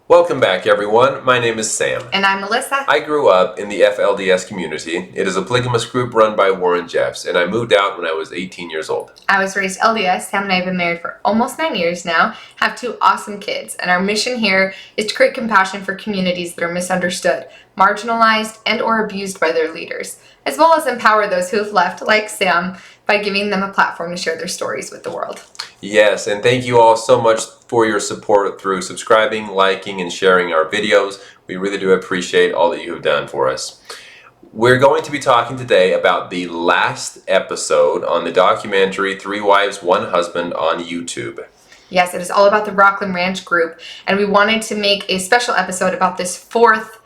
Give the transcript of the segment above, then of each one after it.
Welcome back, everyone. My name is Sam. And I'm Melissa. I grew up in the FLDS community. It is a polygamist group run by Warren Jeffs, and I moved out when I was 18 years old. I was raised LDS. Sam and I have been married for almost 9 years now, have 2 awesome kids, and our mission here is to create compassion for communities that are misunderstood, marginalized, and or abused by their leaders, as well as empower those who have left, like Sam, by giving them a platform to share their stories with the world. Yes, and thank you all so much for your support through subscribing, liking, and sharing our videos. We really do appreciate all that you have done for us. We're going to be talking today about the last episode on the documentary 3 Wives, 1 Husband on YouTube. Yes, it is all about the Rockland Ranch group, and we wanted to make a special episode about this 4th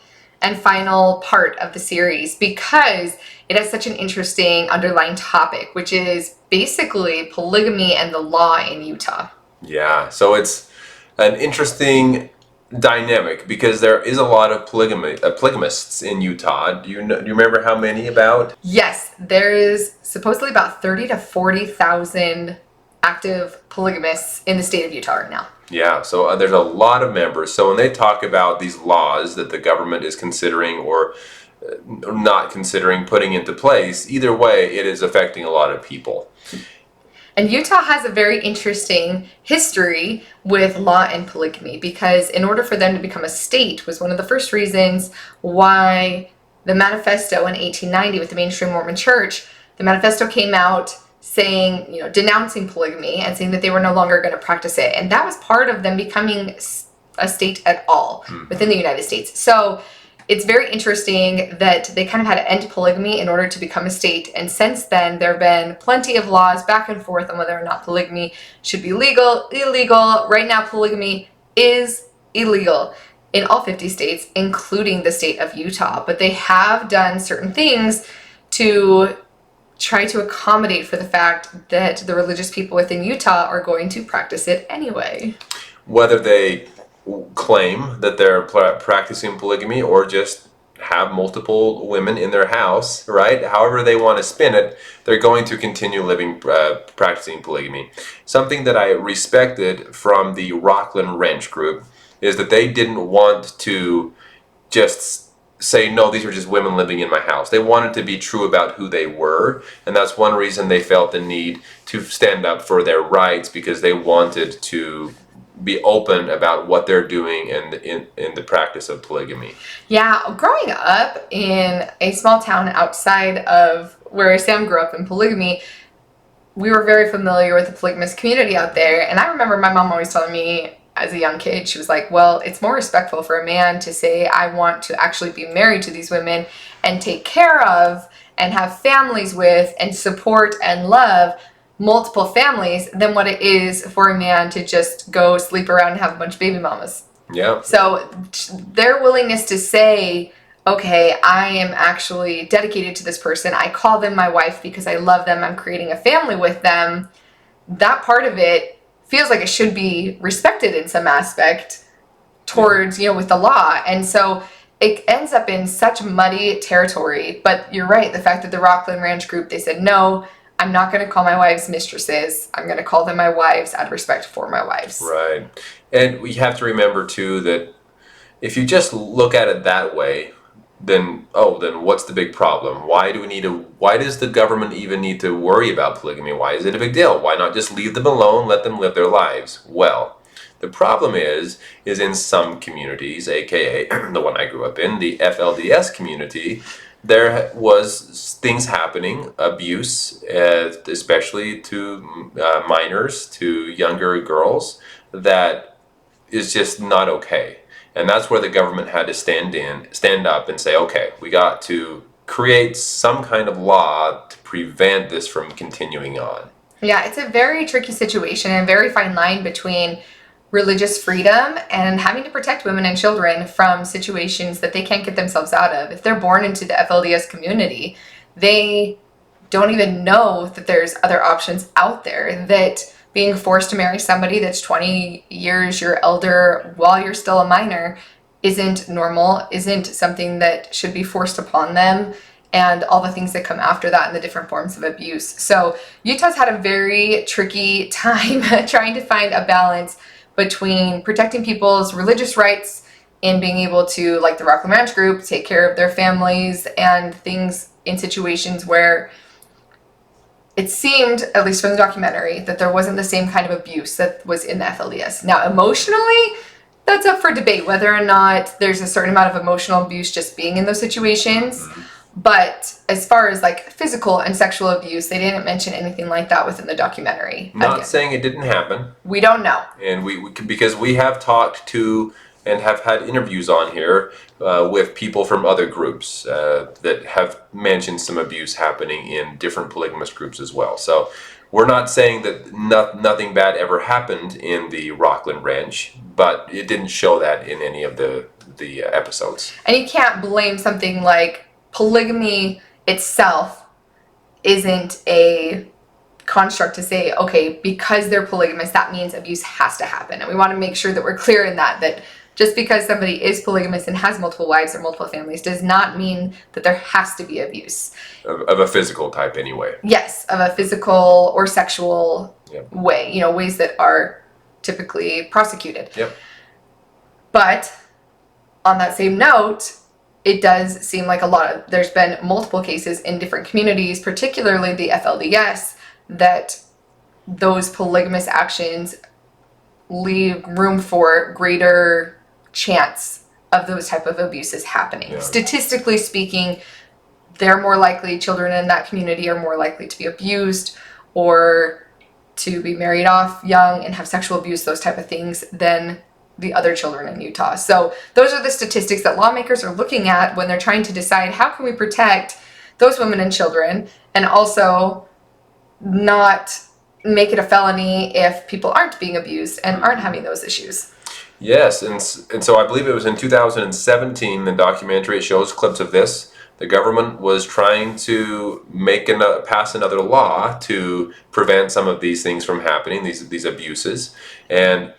and final part of the series because it has such an interesting underlying topic, which is basically polygamy and the law in Utah. Yeah, so it's an interesting dynamic because there is a lot of polygamists in Utah. Do you remember how many about? Yes, there is supposedly about 30 to 40,000 active polygamists in the state of Utah right now. Yeah, so there's a lot of members. So when they talk about these laws that the government is considering or not considering putting into place, either way, it is affecting a lot of people. And Utah has a very interesting history with law and polygamy because in order for them to become a state was one of the first reasons why the manifesto in 1890 with the mainstream Mormon church, the manifesto came out saying, denouncing polygamy and saying that they were no longer going to practice it. And that was part of them becoming a state at all within the United States. So it's very interesting that they kind of had to end polygamy in order to become a state. And since then, there have been plenty of laws back and forth on whether or not polygamy should be legal, illegal. Right now, polygamy is illegal in all 50 states, including the state of Utah. But they have done certain things to try to accommodate for the fact that the religious people within Utah are going to practice it anyway. Whether they claim that they're practicing polygamy or just have multiple women in their house, right? However they want to spin it, they're going to continue practicing polygamy. Something that I respected from the Rockland Ranch group is that they didn't want to just say, no, these are just women living in my house. They wanted to be true about who they were, and that's one reason they felt the need to stand up for their rights, because they wanted to be open about what they're doing in the practice of polygamy. Yeah, growing up in a small town outside of where Sam grew up in polygamy, we were very familiar with the polygamous community out there. And I remember my mom always telling me as a young kid, she was like, well, it's more respectful for a man to say, I want to actually be married to these women and take care of and have families with and support and love multiple families than what it is for a man to just go sleep around and have a bunch of baby mamas. Yeah. So their willingness to say, okay, I am actually dedicated to this person. I call them my wife because I love them. I'm creating a family with them. That part of it feels like it should be respected in some aspect towards, with the law. And so it ends up in such muddy territory. But you're right. The fact that the Rockland Ranch group, they said, no, I'm not going to call my wives mistresses. I'm going to call them my wives out of respect for my wives. Right. And we have to remember, too, that if you just look at it that way, then what's the big problem? Why does the government even need to worry about polygamy? Why is it a big deal? Why not just leave them alone, let them live their lives? Well, the problem is in some communities, aka the one I grew up in, the FLDS community, there was things happening, abuse, especially to minors, to younger girls, that is just not okay. And that's where the government had to stand up and say, okay, we got to create some kind of law to prevent this from continuing on. Yeah, it's a very tricky situation and a very fine line between religious freedom and having to protect women and children from situations that they can't get themselves out of. If they're born into the FLDS community, they don't even know that there's other options out there, that being forced to marry somebody that's 20 years your elder while you're still a minor isn't normal, isn't something that should be forced upon them, and all the things that come after that and the different forms of abuse. So Utah's had a very tricky time trying to find a balance between protecting people's religious rights in being able to, like the Rockland Ranch group, take care of their families and things in situations where it seemed, at least from the documentary, that there wasn't the same kind of abuse that was in the FLDS. Now, emotionally, that's up for debate, whether or not there's a certain amount of emotional abuse just being in those situations. But as far as like physical and sexual abuse, they didn't mention anything like that within the documentary. Not saying it didn't happen. We don't know. And because we have talked to and have had interviews on here with people from other groups that have mentioned some abuse happening in different polygamous groups as well. So we're not saying that nothing bad ever happened in the Rockland Ranch, but it didn't show that in any of the episodes. And you can't blame something like polygamy itself isn't a construct to say, okay, because they're polygamous, that means abuse has to happen. And we want to make sure that we're clear in that just because somebody is polygamous and has multiple wives or multiple families does not mean that there has to be abuse. Of a physical type anyway. Yes, of a physical or sexual Yep. way, ways that are typically prosecuted. Yep. But on that same note, it does seem like there's been multiple cases in different communities, particularly the FLDS, that those polygamous actions leave room for greater chance of those type of abuses happening. Yeah. Statistically speaking, children in that community are more likely to be abused or to be married off young and have sexual abuse, those type of things, than the other children in Utah. So those are the statistics that lawmakers are looking at when they're trying to decide how can we protect those women and children and also not make it a felony if people aren't being abused and aren't having those issues. Yes, and so I believe it was in 2017, the documentary, it shows clips of this. The government was trying to pass another law to prevent some of these things from happening, these abuses. And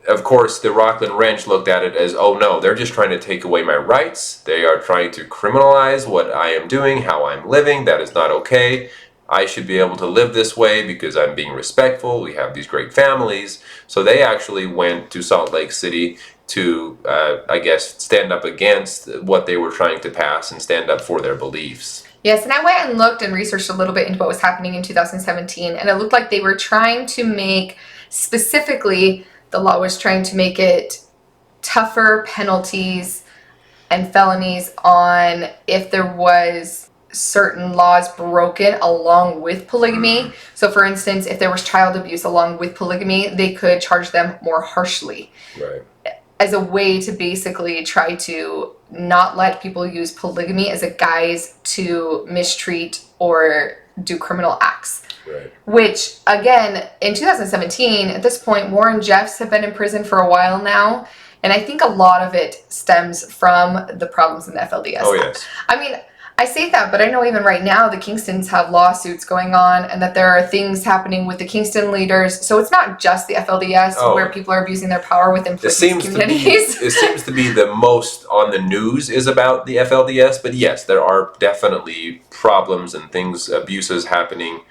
of course, the Rockland Ranch looked at it as, oh no, they're just trying to take away my rights. They are trying to criminalize what I am doing, how I'm living. That is not okay. I should be able to live this way because I'm being respectful. We have these great families. So they actually went to Salt Lake City to, stand up against what they were trying to pass and stand up for their beliefs. Yes, and I went and looked and researched a little bit into what was happening in 2017, and it looked like they were trying to make, specifically, the law was trying to make it tougher penalties and felonies on if there was certain laws broken along with polygamy. So for instance, if there was child abuse along with polygamy, they could charge them more harshly. Right. As a way to basically try to not let people use polygamy as a guise to mistreat or do criminal acts. Right. Which, again, in 2017, at this point, Warren Jeffs have been in prison for a while now. And I think a lot of it stems from the problems in the FLDS. Oh, yes. I mean, I say that, but I know even right now the Kingstons have lawsuits going on and that there are things happening with the Kingston leaders. So it's not just the FLDS where people are abusing their power within polygamous communities. It seems to be the most on the news is about the FLDS, but yes, there are definitely problems and things, abuses happening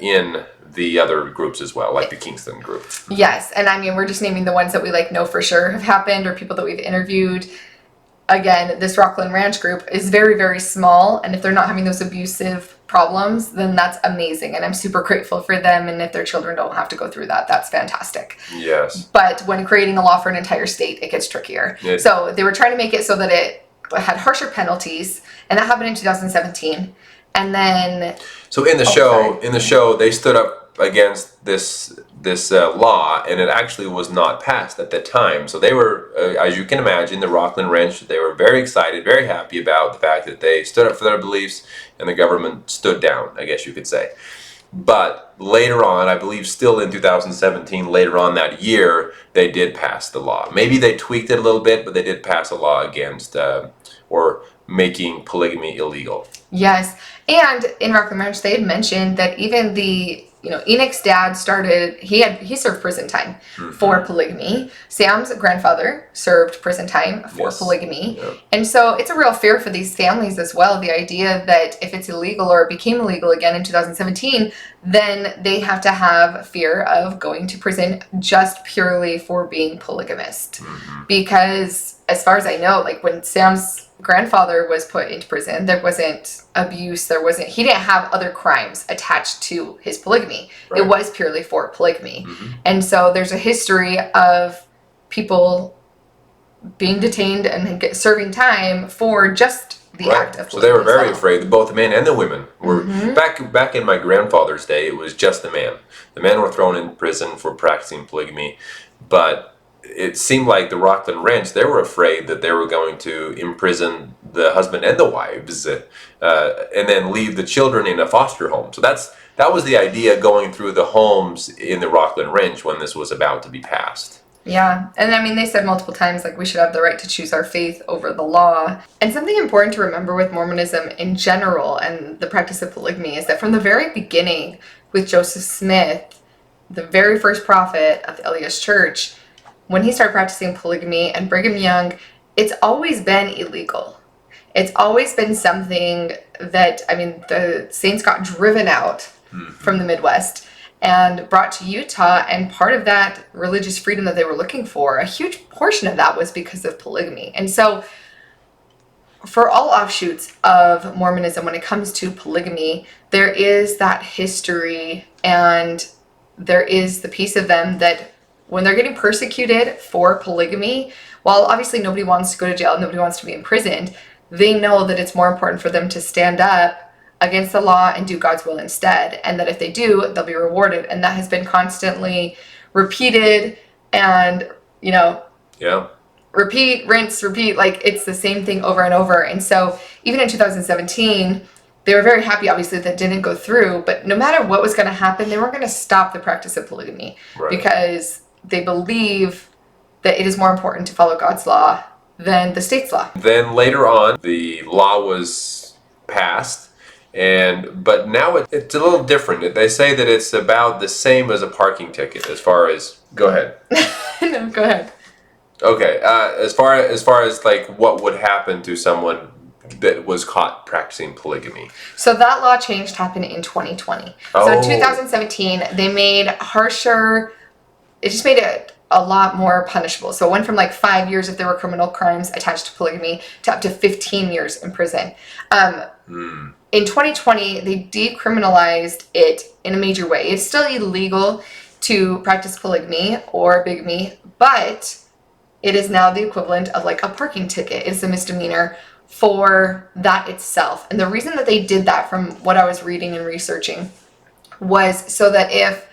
in the other groups as well, like the Kingston group. Yes, and I mean, we're just naming the ones that we know for sure have happened or people that we've interviewed. Again, this Rockland Ranch group is very, very small, and if they're not having those abusive problems, then that's amazing, and I'm super grateful for them, and if their children don't have to go through that, that's fantastic. Yes. But when creating a law for an entire state, it gets trickier. So they were trying to make it so that it had harsher penalties, and that happened in 2017. And then... So in the show, they stood up against this law, and it actually was not passed at the time. So they were, as you can imagine, the Rockland Ranch, they were very excited, very happy about the fact that they stood up for their beliefs, and the government stood down, I guess you could say. But later on, I believe still in 2017, later on that year, they did pass the law. Maybe they tweaked it a little bit, but they did pass a law against or making polygamy illegal. Yes, and in Rockland Ranch, they had mentioned that even the Enoch's dad he served prison time for polygamy. Sam's grandfather served prison time for polygamy. Yep. And so it's a real fear for these families as well. The idea that if it's illegal or it became illegal again in 2017, then they have to have fear of going to prison just purely for being polygamist. Because as far as I know, like when Sam's grandfather was put into prison, there wasn't abuse, he didn't have other crimes attached to his polygamy. Right. It was purely for polygamy. Mm-hmm. And so there's a history of people being detained and serving time for just the act of polygamy. So they were very afraid, both the men and the women were. Mm-hmm. Back in my grandfather's day, it was just the man. The men were thrown in prison for practicing polygamy, but it seemed like the Rockland Ranch, they were afraid that they were going to imprison the husband and the wives, and then leave the children in a foster home. So that was the idea going through the homes in the Rockland Ranch when this was about to be passed. Yeah, and I mean, they said multiple times, like, we should have the right to choose our faith over the law. And something important to remember with Mormonism in general and the practice of polygamy is that from the very beginning with Joseph Smith, the very first prophet of the LDS Church, when he started practicing polygamy, and Brigham Young, it's always been illegal. It's always been something that, I mean, the saints got driven out from the Midwest and brought to Utah, and part of that religious freedom that they were looking for, a huge portion of that was because of polygamy. And so for all offshoots of Mormonism, when it comes to polygamy, there is that history, and there is the piece of them that when they're getting persecuted for polygamy, while obviously nobody wants to go to jail, nobody wants to be imprisoned, they know that it's more important for them to stand up against the law and do God's will instead, and that if they do, they'll be rewarded. And that has been constantly repeated, and repeat, rinse, repeat, like it's the same thing over and over. And so even in 2017, they were very happy, obviously, that didn't go through, but no matter what was going to happen, they weren't going to stop the practice of polygamy, because they believe that it is more important to follow God's law than the state's law. Then later on, the law was passed, but now it's a little different. They say that it's about the same as a parking ticket as far as... Go ahead. No, go ahead. Okay, as far as like what would happen to someone that was caught practicing polygamy. So that law change happened in 2020. Oh. So in 2017, they made harsher... It just made it a lot more punishable. So it went from like 5 years if there were criminal crimes attached to polygamy to up to 15 years in prison. In 2020, they decriminalized it in a major way. It's still illegal to practice polygamy or bigamy, but it is now the equivalent of like a parking ticket. It's a misdemeanor for that itself. And the reason that they did that, from what I was reading and researching, was so that if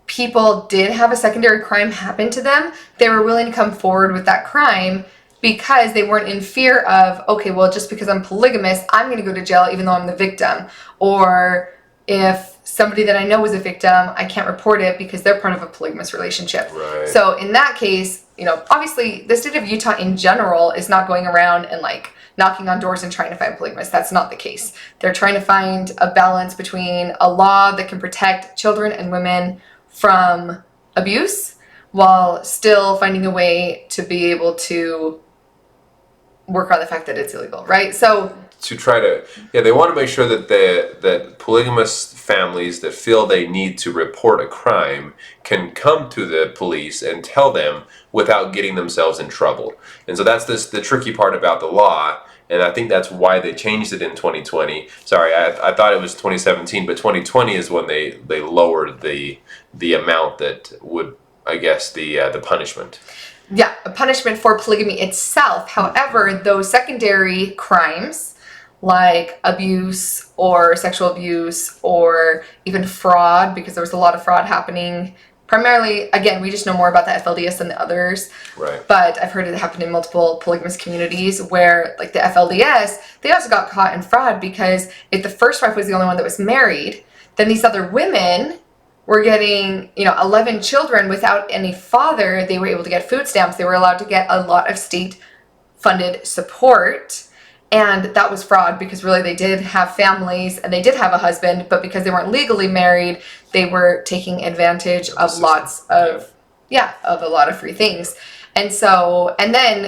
people did have a secondary crime happen to them, they were willing to come forward with that crime because they weren't in fear of, okay, well, just because I'm polygamist, I'm going to go to jail even though I'm the victim. Or if somebody that I know was a victim, I can't report it because they're part of a polygamous relationship. Right. So in that case, obviously the state of Utah in general is not going around and like knocking on doors and trying to find polygamists. That's not the case. They're trying to find a balance between a law that can protect children and women from abuse while still finding a way to be able to work on the fact that it's illegal, right? So to try to, they want to make sure that that polygamous families that feel they need to report a crime can come to the police and tell them without getting themselves in trouble. And so that's the tricky part about the law, and I think that's why they changed it in 2020. Sorry, I thought it was 2017, but 2020 is when they lowered the amount that would, I guess, the punishment. Yeah, a punishment for polygamy itself. However, those secondary crimes like abuse or sexual abuse or even fraud, because there was a lot of fraud happening. Primarily, again, we just know more about the FLDS than the others. Right. But I've heard it happen in multiple polygamous communities where, like the FLDS, they also got caught in fraud because if the first wife was the only one that was married, then these other women were getting, 11 children without any father. They were able to get food stamps. They were allowed to get a lot of state-funded support. And that was fraud because really they did have families and they did have a husband, but because they weren't legally married, they were taking advantage of lots of, of a lot of free things. And so, and then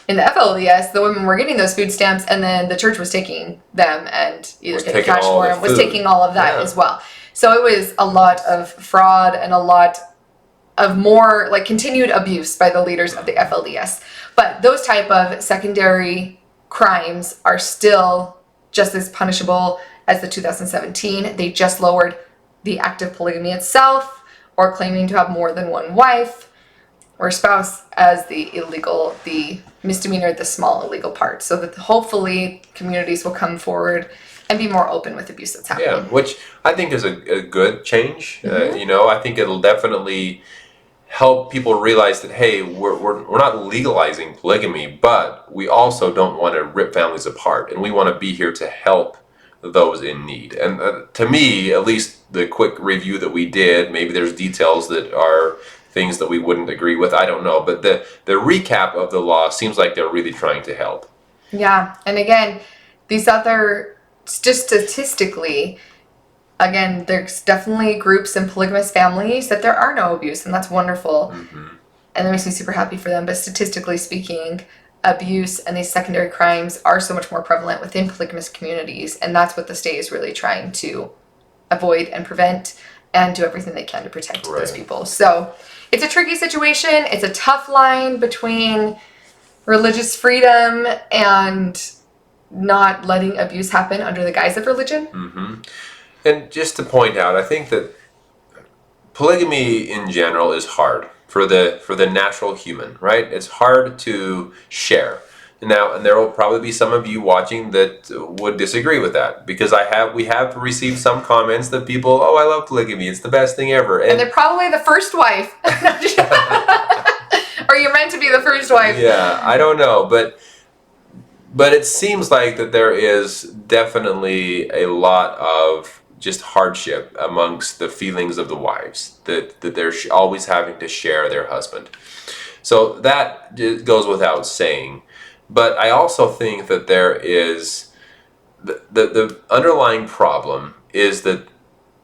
in the FLDS, the women were getting those food stamps and then the church was taking them and either getting cash for them, was taking all of that as well. So it was a lot of fraud and a lot of more like continued abuse by the leaders of the FLDS. But those type of secondary crimes are still just as punishable as the 2017. They just lowered the act of polygamy itself, or claiming to have more than one wife or spouse as the misdemeanor, the small illegal part. So that hopefully communities will come forward and be more open with abuse that's happening. Yeah, which I think is a good change. I think it'll definitely help people realize that, hey, we're not legalizing polygamy, but we also don't want to rip families apart, and we want to be here to help those in need. And to me, at least the quick review that we did, maybe there's details that are things that we wouldn't agree with, I don't know, but the recap of the law seems like they're really trying to help. Yeah, and again, these other, just statistically, again, there's definitely groups in polygamous families that there are no abuse, and that's wonderful. And that makes me super happy for them. But statistically speaking, abuse and these secondary crimes are so much more prevalent within polygamous communities, and that's what the state is really trying to avoid and prevent, and do everything they can to protect those people. So it's a tricky situation. It's a tough line between religious freedom and not letting abuse happen under the guise of religion. And just to point out, I think that polygamy in general is hard for the natural human, right? It's hard to share. Now, and there will probably be some of you watching that would disagree with that, because we have received some comments that people, I love polygamy, it's the best thing ever. And they're probably the first wife. Or you're meant to be the first wife. Yeah, I don't know, but it seems like that there is definitely a lot of just hardship amongst the feelings of the wives, that they're always having to share their husband. So that goes without saying. But I also think that there is the underlying problem is that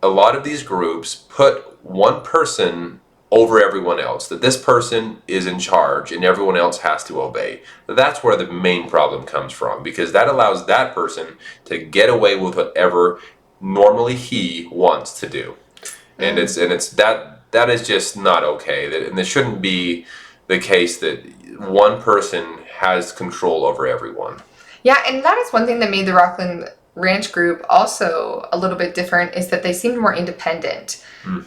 a lot of these groups put one person over everyone else, that this person is in charge and everyone else has to obey. That's where the main problem comes from, because that allows that person to get away with whatever normally he wants to do. And it's that is just not okay. And it shouldn't be the case that one person has control over everyone. Yeah, and that is one thing that made the Rockland Ranch group also a little bit different, is that they seemed more independent.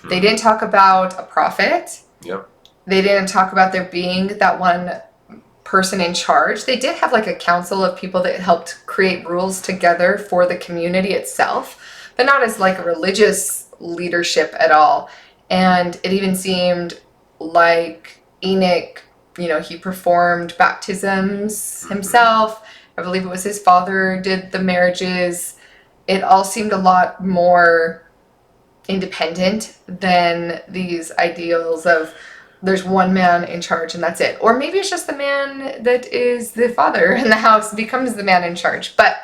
They didn't talk about a prophet. Yep. They didn't talk about there being that one person in charge. They did have like a council of people that helped create rules together for the community itself, but not as like a religious leadership at all. And it even seemed like Enoch, he performed baptisms himself. I believe it was his father did the marriages. It all seemed a lot more independent than these ideals of there's one man in charge and that's it. Or maybe it's just the man that is the father in the house becomes the man in charge. But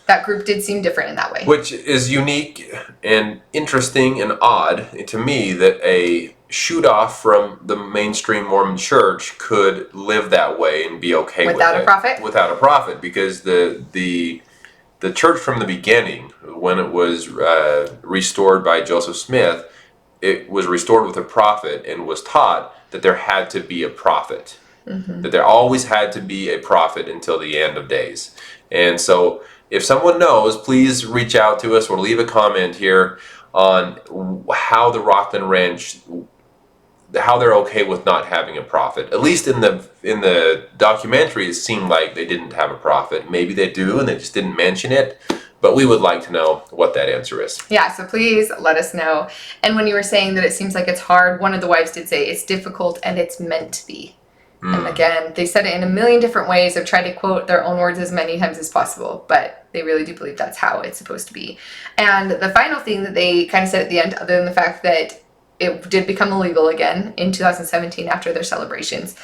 that group did seem different in that way. Which is unique and interesting and odd to me, that a shoot off from the mainstream Mormon church could live that way and be okay without a prophet? Without a prophet, because the church from the beginning, when it was restored by Joseph Smith, it was restored with a prophet and was taught that there had to be a prophet. That there always had to be a prophet until the end of days. And so if someone knows, please reach out to us or leave a comment here on how the Rockland Ranch, how they're okay with not having a prophet. At least in the documentary, it seemed like they didn't have a prophet. Maybe they do and they just didn't mention it. But we would like to know what that answer is. Yeah, so please let us know. And when you were saying that it seems like it's hard, one of the wives did say it's difficult and it's meant to be. And again, they said it in a million different ways. I've tried to quote their own words as many times as possible, but they really do believe that's how it's supposed to be. And the final thing that they kind of said at the end, other than the fact that it did become illegal again in 2017 after their celebrations,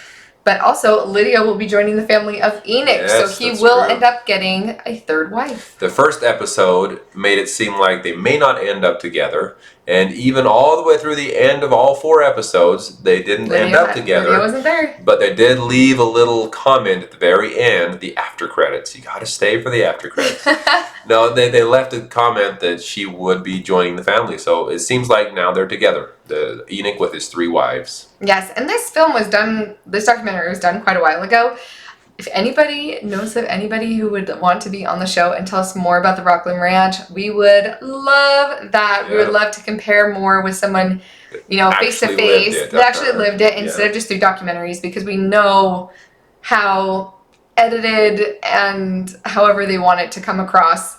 but also Lydia will be joining the family of Enoch, yes, so he will end up getting a third wife. The first episode made it seem like they may not end up together, and even all the way through the end of all 4 episodes, they didn't end up together. Lydia wasn't there. But they did leave a little comment at the very end, the after credits. You gotta stay for the after credits. No, they left a comment that she would be joining the family, so it seems like now they're together. Enoch with his 3 wives. Yes, and this documentary was done quite a while ago. if anybody knows of anybody who would want to be on the show and tell us more about the Rockland Ranch, we would love that. We would love to compare more with someone, face to face that actually lived it instead of just through documentaries, because we know how edited and however they want it to come across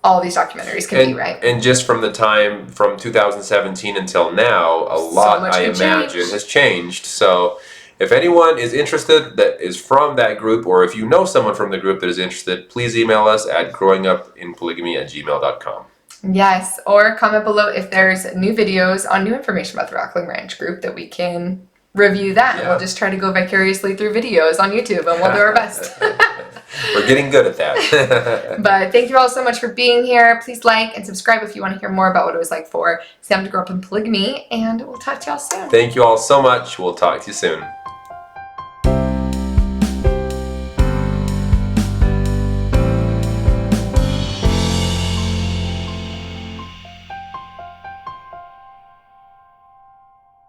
all these documentaries can be, right? And just from the time from 2017 until now, a lot, I imagine, has changed. So if anyone is interested that is from that group, or if you know someone from the group that is interested, please email us at growingupinpolygamy@gmail.com. Yes, or comment below if there's new videos on new information about the Rockland Ranch group that we can review that. And we'll just try to go vicariously through videos on YouTube, and we'll do our best. We're getting good at that. But thank you all so much for being here. Please like and subscribe if you want to hear more about what it was like for Sam to grow up in polygamy, and we'll talk to y'all soon. Thank you all so much. We'll talk to you soon.